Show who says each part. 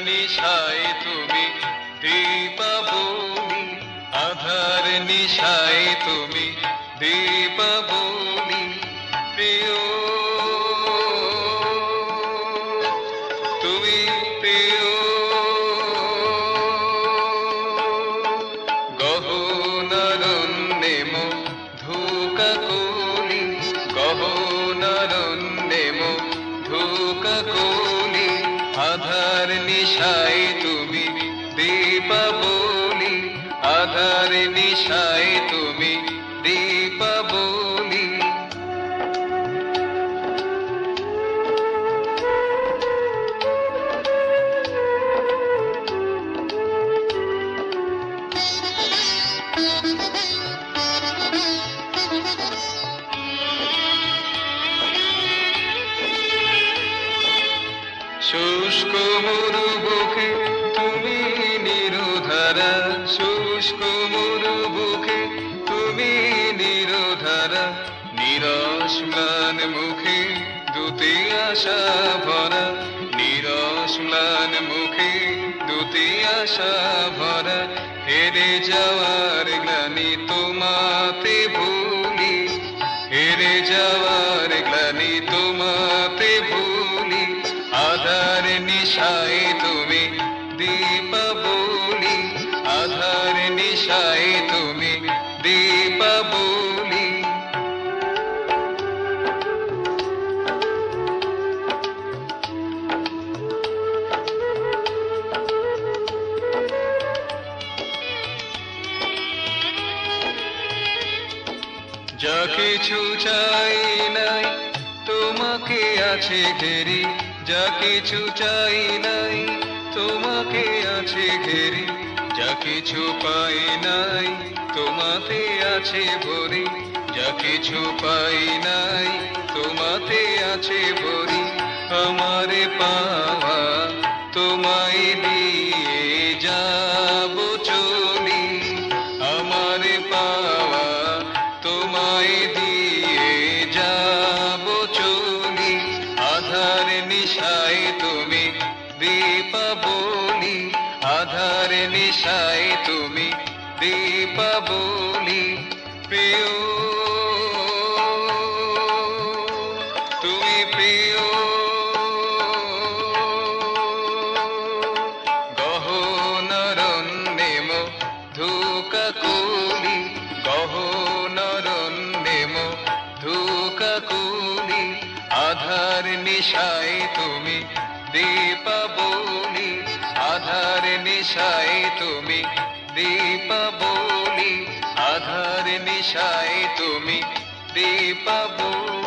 Speaker 1: নিশায় তুমি দীপাবলি, আধার নিশায় তুমি দীপাবলি। প্রিয় তুমি প্রিয়, গহনারণ্যে মধুকাকলি, গহনারণ্যে মধুকাকলি। আধার নিশায় তুমি দীপাবলি, আধার নিশায় তুমি দীপাবলি। শুষ্ক মরুবুকে তুমি নিরুধারা, শুষ্ক মরুবুকে তুমি নিরুধারা। নিরস ম্লান মুখে দুটি আশা ভরা, নিরস ম্লান মুখে দুটি আশা ভরা। হেরে যাওয়ার গ্লানি তোমাতে ভুলি, হেরে যাওয়ার গ্লানি তোমাতে ভুলি। আধার নিশায় তুমি দীপাবলি, আধার নিশায় তুমি দীপাবলি। যা কিছু চাই নাই তোমাকে আছে ঘেরি, যা কিছু চাই নাই তোমাকে আছে ঘেরি। যা কিছু পাই নাই তোমাতে আছে ভরি, যা কিছু পাই নাই তোমাতে আছে ভরি। আমারে পাওয়া তোমায় দিয়ে যাব চলি, আমারে পাওয়া তোমায় দিয়ে যাব চলি। আধার নিশায় তুমি দীপাবলি, আধার নিশায় তুমি দীপাবলি। প্রিয় তুমি প্রিয়, গহনারণ্যে মধুকাকলি, গহনারণ্যে মধুকাকলি। আধার নিশায় তুমি দীপাবলি, আধার নিশায় তুমি দীপাবলি, আধার নিশায় তুমি দীপাবলি।